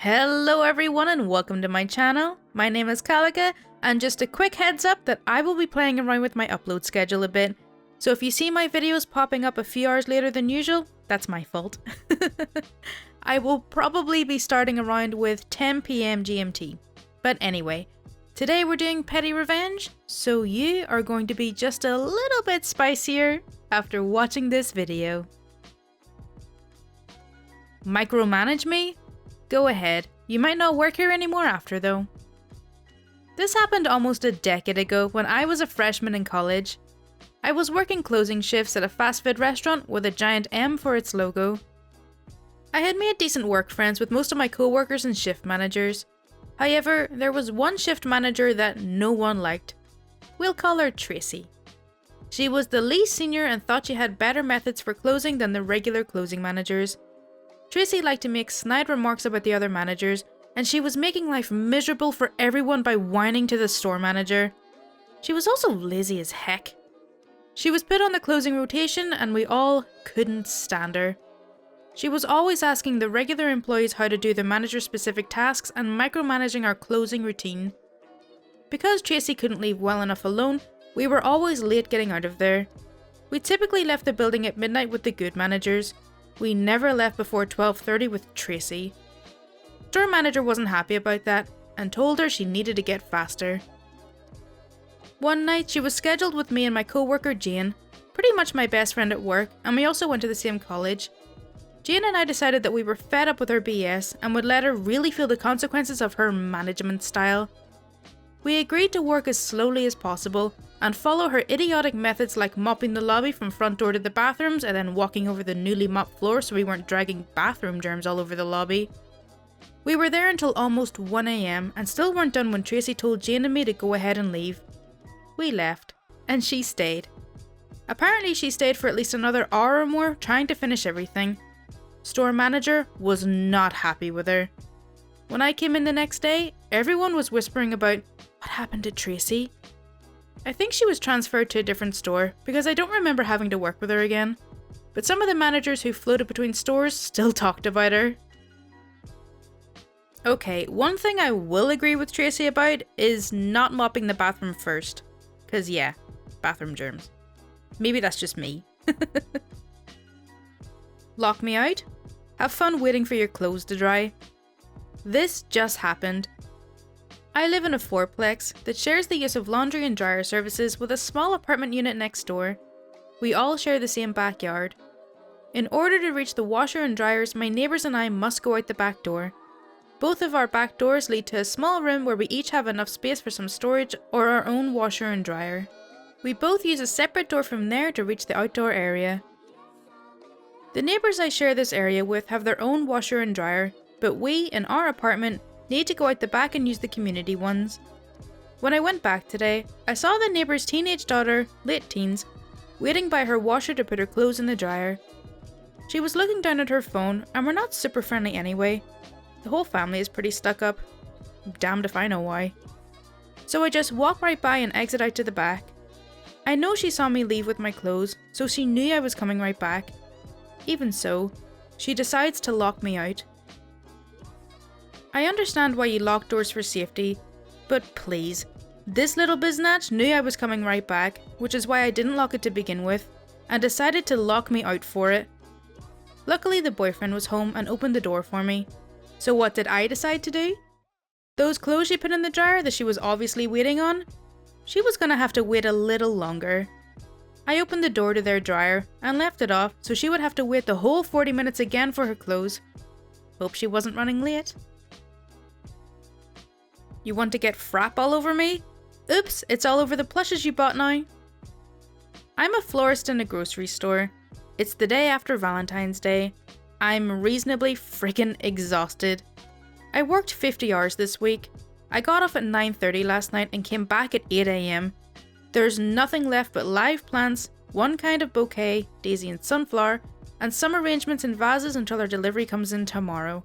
Hello everyone and welcome to my channel. My name is Kalica, and just a quick heads up that I will be playing around with my upload schedule a bit. So if you see my videos popping up a few hours later than usual, that's my fault. I will probably be starting around with 10 PM GMT. But anyway, today we're doing PettyRevenge, so you are going to be just a little bit spicier after watching this video. Micromanage me? Go ahead, you might not work here anymore after though. This happened almost a decade ago when I was a freshman in college. I was working closing shifts at a fast food restaurant with a giant M for its logo. I had made decent work friends with most of my co-workers and shift managers. However, there was one shift manager that no one liked. We'll call her Tracy. She was the least senior and thought she had better methods for closing than the regular closing managers. Tracy liked to make snide remarks about the other managers, and she was making life miserable for everyone by whining to the store manager. She was also lazy as heck. She was put on the closing rotation and we all couldn't stand her. She was always asking the regular employees how to do the manager-specific tasks and micromanaging our closing routine. Because Tracy couldn't leave well enough alone, we were always late getting out of there. We typically left the building at midnight with the good managers. We never left before 12:30 with Tracy. Store manager wasn't happy about that and told her she needed to get faster. One night she was scheduled with me and my co-worker Jane, pretty much my best friend at work, and we also went to the same college. Jane and I decided that we were fed up with her BS and would let her really feel the consequences of her management style. We agreed to work as slowly as possible and follow her idiotic methods like mopping the lobby from front door to the bathrooms and then walking over the newly mopped floor so we weren't dragging bathroom germs all over the lobby. We were there until almost 1 AM and still weren't done when Tracy told Jane and me to go ahead and leave. We left, and she stayed. Apparently she stayed for at least another hour or more trying to finish everything. Store manager was not happy with her. When I came in the next day, everyone was whispering about what happened to Tracy. I think she was transferred to a different store because I don't remember having to work with her again. But some of the managers who floated between stores still talked about her. Okay, one thing I will agree with Tracy about is not mopping the bathroom first. Cause yeah, bathroom germs. Maybe that's just me. Lock me out? Have fun waiting for your clothes to dry. This just happened. I live in a fourplex that shares the use of laundry and dryer services with a small apartment unit next door. We all share the same backyard. In order to reach the washer and dryers, my neighbours and I must go out the back door. Both of our back doors lead to a small room where we each have enough space for some storage or our own washer and dryer. We both use a separate door from there to reach the outdoor area. The neighbours I share this area with have their own washer and dryer, but we, in our apartment, need to go out the back and use the community ones. When I went back today, I saw the neighbour's teenage daughter, late teens, waiting by her washer to put her clothes in the dryer. She was looking down at her phone, and we're not super friendly anyway. The whole family is pretty stuck up. I'm damned if I know why. So I just walk right by and exit out to the back. I know she saw me leave with my clothes, so she knew I was coming right back. Even so, she decides to lock me out. I understand why you lock doors for safety, but please, this little biznatch knew I was coming right back, which is why I didn't lock it to begin with, and decided to lock me out for it. Luckily the boyfriend was home and opened the door for me. So what did I decide to do? Those clothes she put in the dryer that she was obviously waiting on? She was gonna have to wait a little longer. I opened the door to their dryer and left it off so she would have to wait the whole 40 minutes again for her clothes. Hope she wasn't running late. You want to get Frappe all over me? Oops, it's all over the plushes you bought now. I'm a florist in a grocery store. It's the day after Valentine's Day. I'm reasonably freaking exhausted. I worked 50 hours this week. I got off at 9:30 last night and came back at 8 AM. There's nothing left but live plants, one kind of bouquet, daisy and sunflower, and some arrangements in vases until our delivery comes in tomorrow.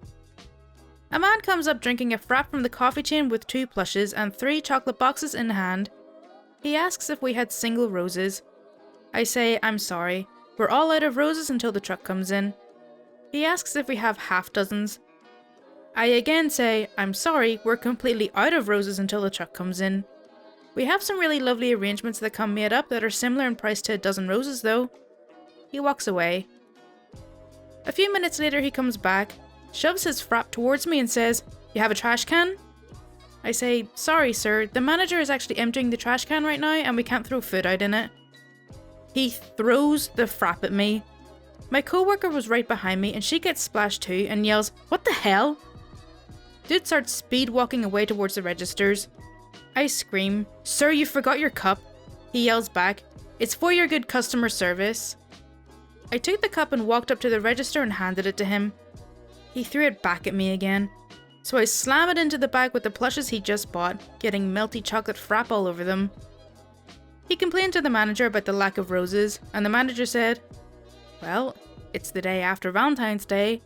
A man comes up drinking a Frappe from the coffee chain with 2 plushes and 3 chocolate boxes in hand. He asks if we had single roses. I say I'm sorry, we're all out of roses until the truck comes in. He asks if we have half dozens. I again say, I'm sorry, we're completely out of roses until the truck comes in. We have some really lovely arrangements that come made up that are similar in price to a dozen roses though. He walks away. A few minutes later he comes back, shoves his Frappe towards me and says, "You have a trash can?" I say, "Sorry sir, the manager is actually emptying the trash can right now and we can't throw food out in it." He throws the Frappe at me. My co-worker was right behind me and she gets splashed too and yells, "What the hell?" Dude starts speed walking away towards the registers. I scream, "Sir, you forgot your cup." He yells back, "It's for your good customer service." I took the cup and walked up to the register and handed it to him. He threw it back at me again. So I slam it into the bag with the plushes he just bought, getting melty chocolate Frappe all over them. He complained to the manager about the lack of roses, and the manager said, "Well, it's the day after Valentine's Day."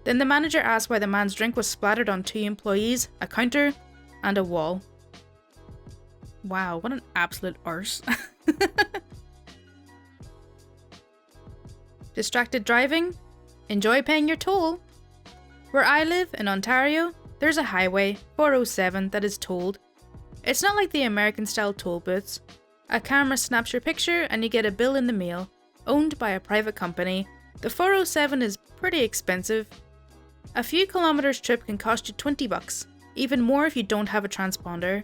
Then the manager asked why the man's drink was splattered on 2 employees, a counter, and a wall. Wow, what an absolute arse. Distracted driving? Enjoy paying your toll. Where I live, in Ontario, there's a highway, 407, that is tolled. It's not like the American-style toll booths. A camera snaps your picture and you get a bill in the mail, owned by a private company. The 407 is pretty expensive. A few kilometers trip can cost you $20, even more if you don't have a transponder.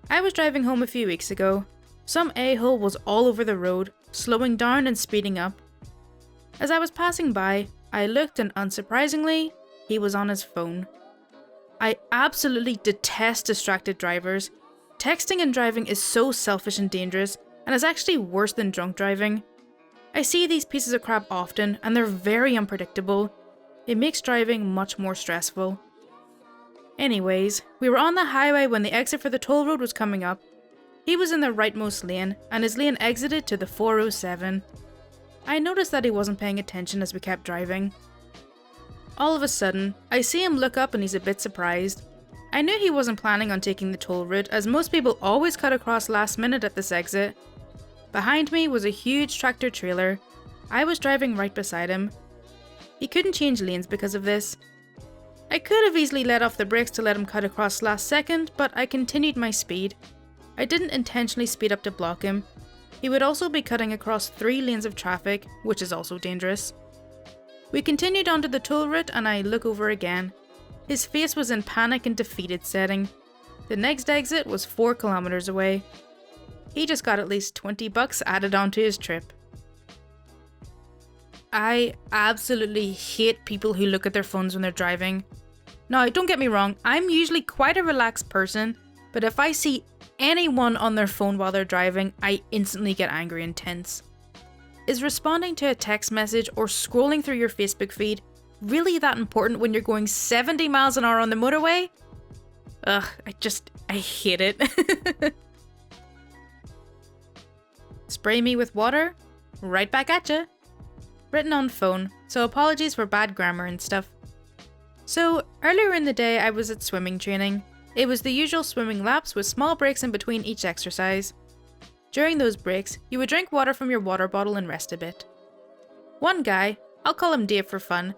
I was driving home a few weeks ago. Some a-hole was all over the road, slowing down and speeding up. As I was passing by, I looked and unsurprisingly, he was on his phone. I absolutely detest distracted drivers. Texting and driving is so selfish and dangerous, and is actually worse than drunk driving. I see these pieces of crap often, and they're very unpredictable. It makes driving much more stressful. Anyways, we were on the highway when the exit for the toll road was coming up. He was in the rightmost lane, and his lane exited to the 407. I noticed that he wasn't paying attention as we kept driving. All of a sudden, I see him look up and he's a bit surprised. I knew he wasn't planning on taking the toll route, as most people always cut across last minute at this exit. Behind me was a huge tractor trailer. I was driving right beside him. He couldn't change lanes because of this. I could have easily let off the brakes to let him cut across last second, but I continued my speed. I didn't intentionally speed up to block him. He would also be cutting across 3 lanes of traffic, which is also dangerous. We continued onto the toll route and I look over again. His face was in panic and defeated setting. The next exit was 4 kilometers away. He just got at least $20 added onto his trip. I absolutely hate people who look at their phones when they're driving. Now, don't get me wrong, I'm usually quite a relaxed person, but if I see anyone on their phone while they're driving, I instantly get angry and tense. Is responding to a text message or scrolling through your Facebook feed really that important when you're going 70 miles an hour on the motorway? Ugh, I hate it. Spray me with water? Right back at ya. Written on phone, so apologies for bad grammar and stuff. So, earlier in the day I was at swimming training. It was the usual swimming laps with small breaks in between each exercise. During those breaks, you would drink water from your water bottle and rest a bit. One guy, I'll call him Dave for fun,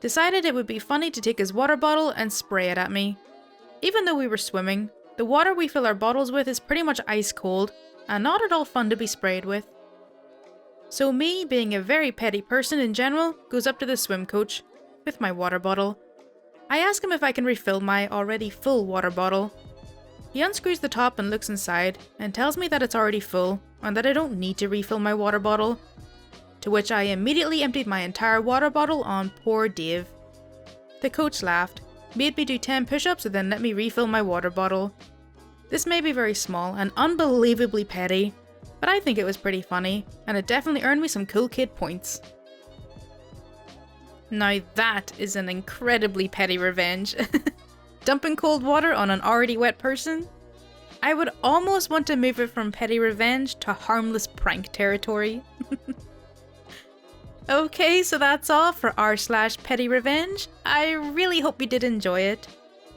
decided it would be funny to take his water bottle and spray it at me. Even though we were swimming, the water we fill our bottles with is pretty much ice cold and not at all fun to be sprayed with. So me, being a very petty person in general, goes up to the swim coach with my water bottle. I ask him if I can refill my already full water bottle. He unscrews the top and looks inside and tells me that it's already full and that I don't need to refill my water bottle. To which I immediately emptied my entire water bottle on poor Dave. The coach laughed, made me do 10 push-ups and then let me refill my water bottle. This may be very small and unbelievably petty, but I think it was pretty funny and it definitely earned me some cool kid points. Now that is an incredibly petty revenge. Dumping cold water on an already wet person? I would almost want to move it from petty revenge to harmless prank territory. Okay, so that's all for r/petty revenge. I really hope you did enjoy it.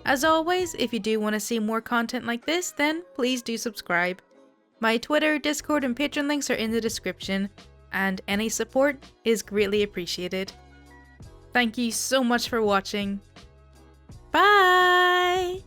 As always, if you do want to see more content like this, then please do subscribe. My Twitter, Discord, and Patreon links are in the description, and any support is greatly appreciated. Thank you so much for watching. Bye!